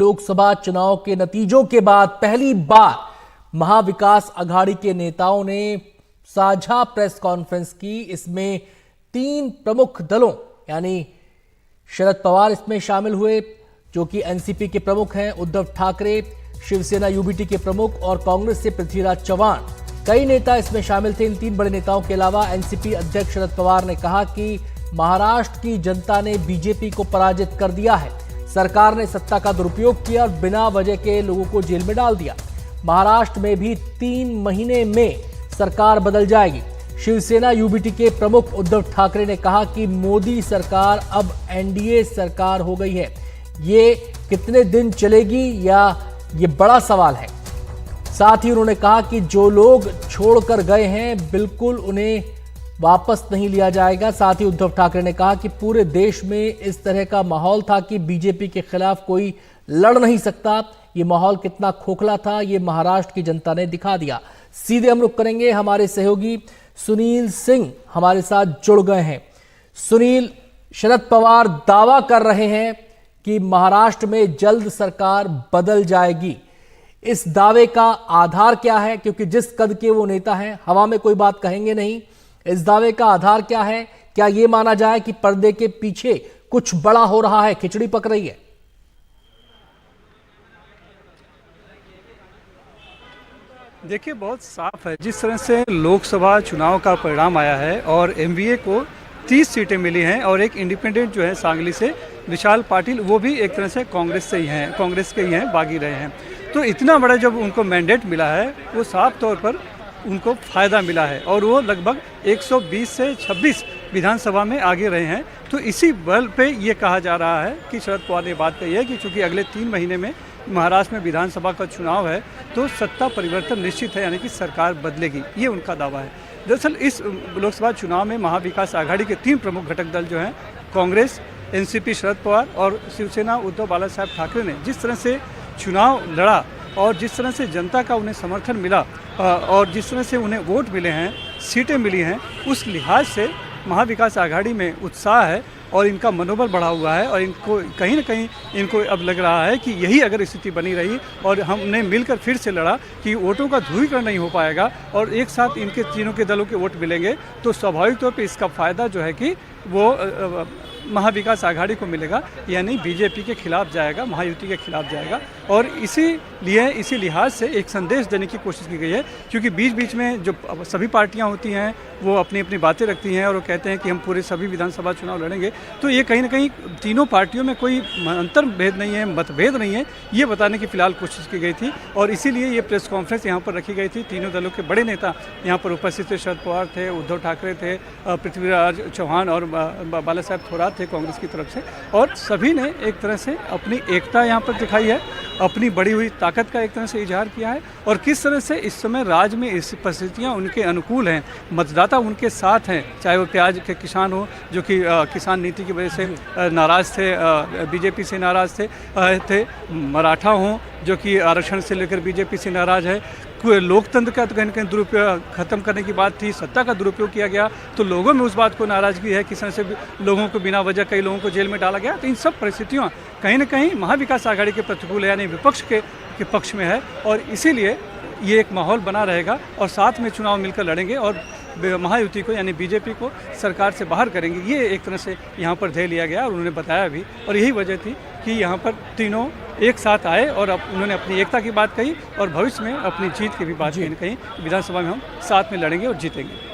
लोकसभा चुनाव के नतीजों के बाद पहली बार महाविकास अघाड़ी के नेताओं ने साझा प्रेस कॉन्फ्रेंस की। इसमें 3 प्रमुख दलों यानी शरद पवार इसमें शामिल हुए जो कि एनसीपी के प्रमुख हैं, उद्धव ठाकरे शिवसेना यूबीटी के प्रमुख और कांग्रेस से पृथ्वीराज चव्हाण। कई नेता इसमें शामिल थे। इन 3 बड़े नेताओं के अलावा एनसीपी अध्यक्ष शरद पवार ने कहा कि महाराष्ट्र की जनता ने बीजेपी को पराजित कर दिया है। सरकार ने सत्ता का दुरुपयोग किया और बिना वजह के लोगों को जेल में डाल दिया। महाराष्ट्र में भी 3 महीने में सरकार बदल जाएगी। शिवसेना यूबीटी के प्रमुख उद्धव ठाकरे ने कहा कि मोदी सरकार अब एनडीए सरकार हो गई है। ये कितने दिन चलेगी या ये बड़ा सवाल है। साथ ही उन्होंने कहा कि जो लोग छोड़कर गए हैं बिल्कुल उन्हें वापस नहीं लिया जाएगा। साथ ही उद्धव ठाकरे ने कहा कि पूरे देश में इस तरह का माहौल था कि बीजेपी के खिलाफ कोई लड़ नहीं सकता। ये माहौल कितना खोखला था ये महाराष्ट्र की जनता ने दिखा दिया। सीधे हम रुख करेंगे, हमारे सहयोगी सुनील सिंह हमारे साथ जुड़ गए हैं। सुनील, शरद पवार दावा कर रहे हैं कि महाराष्ट्र में जल्द सरकार बदल जाएगी। इस दावे का आधार क्या है? क्योंकि जिस कद के वो नेता हैं हवा में कोई बात कहेंगे नहीं। इस दावे का आधार क्या है? क्या यह माना जाए कि पर्दे के पीछे कुछ बड़ा हो रहा है, खिचड़ी पक रही है? देखिए, बहुत साफ है जिस तरह से लोकसभा चुनाव का परिणाम आया है और एमवीए को 30 सीटें मिली हैं और एक इंडिपेंडेंट जो है सांगली से विशाल पाटिल, वो भी एक तरह से कांग्रेस के ही हैं, बागी रहे हैं। तो इतना बड़ा जब उनको मैंडेट मिला है वो साफ तौर पर उनको फ़ायदा मिला है और वो लगभग 120 से 26 विधानसभा में आगे रहे हैं। तो इसी बल पे ये कहा जा रहा है कि शरद पवार ने बात कही है कि चूंकि अगले 3 महीने में महाराष्ट्र में विधानसभा का चुनाव है तो सत्ता परिवर्तन निश्चित है, यानी कि सरकार बदलेगी, ये उनका दावा है। दरअसल इस लोकसभा चुनाव में महाविकास अघाड़ी के 3 प्रमुख घटक दल जो हैं, कांग्रेस, एनसीपी शरद पवार और शिवसेना उद्धव बाला साहब ठाकरे ने जिस तरह से चुनाव लड़ा और जिस तरह से जनता का उन्हें समर्थन मिला और जिस तरह से उन्हें वोट मिले हैं, सीटें मिली हैं, उस लिहाज से महाविकास अघाड़ी में उत्साह है और इनका मनोबल बढ़ा हुआ है और इनको कहीं ना कहीं इनको अब लग रहा है कि यही अगर स्थिति बनी रही और हमने मिलकर फिर से लड़ा कि वोटों का ध्रुवीकरण नहीं हो पाएगा और एक साथ इनके तीनों के दलों के वोट मिलेंगे तो स्वाभाविक तौर पे इसका फ़ायदा जो है कि वो महाविकास अघाड़ी को मिलेगा, यानी बीजेपी के खिलाफ जाएगा, महायुति के खिलाफ जाएगा। और इसी लिहाज से एक संदेश देने की कोशिश की गई है, क्योंकि बीच बीच में जो सभी पार्टियां होती हैं वो अपनी अपनी बातें रखती हैं और वो कहते हैं कि हम पूरे सभी विधानसभा चुनाव लड़ेंगे। तो ये कहीं ना कहीं तीनों पार्टियों में कोई अंतर भेद नहीं है, मतभेद नहीं है, ये बताने की फिलहाल कोशिश की गई थी और इसीलिए ये प्रेस कॉन्फ्रेंस यहाँ पर रखी गई थी। तीनों दलों के बड़े नेता यहाँ पर उपस्थित थे। शरद पवार थे, उद्धव ठाकरे थे, पृथ्वीराज चव्हाण और बाला साहब थोरात थे कांग्रेस की तरफ से, और सभी ने एक तरह से अपनी एकता यहाँ पर दिखाई है, अपनी बढ़ी हुई ताकत का एक तरह से इजहार किया है और किस तरह से इस समय राज्य में इस परिस्थितियाँ उनके अनुकूल हैं, मतदाता उनके साथ हैं, चाहे वो प्याज के किसान हो जो कि किसान नीति की वजह से नाराज़ थे, बीजेपी से नाराज़ थे, मराठा हों जो कि आरक्षण से लेकर बीजेपी से नाराज़ है, लोकतंत्र का तो कहीं ना कहीं दुरुपयोग खत्म करने की बात थी, सत्ता का दुरुपयोग किया गया तो लोगों में उस बात को नाराज़गी है, किस तरह से लोगों को बिना वजह कई लोगों को जेल में डाला गया। तो इन सब परिस्थितियों कहीं ना कहीं महाविकास अघाड़ी के प्रतिकूल है, यानी विपक्ष के पक्ष में है और इसीलिए ये एक माहौल बना रहेगा और साथ में चुनाव मिलकर लड़ेंगे और महायुति को यानी बीजेपी को सरकार से बाहर करेंगे। ये एक तरह से यहाँ पर ध्येय लिया गया और उन्होंने बताया भी, और यही वजह थी कि यहाँ पर तीनों एक साथ आए और अब उन्होंने अपनी एकता की बात कही और भविष्य में अपनी जीत की भी बात कही। कहीं विधानसभा में हम साथ में लड़ेंगे और जीतेंगे।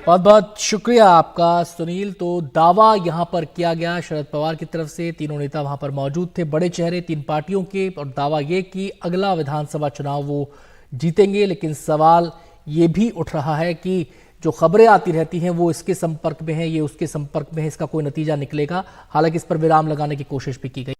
बहुत बहुत शुक्रिया आपका सुनील। तो दावा यहां पर किया गया शरद पवार की तरफ से, तीनों नेता वहां पर मौजूद थे, बड़े चेहरे 3 पार्टियों के, और दावा ये कि अगला विधानसभा चुनाव वो जीतेंगे। लेकिन सवाल ये भी उठ रहा है कि जो खबरें आती रहती हैं वो इसके संपर्क में है, ये उसके संपर्क में है, इसका कोई नतीजा निकलेगा। हालांकि इस पर विराम लगाने की कोशिश भी की गई।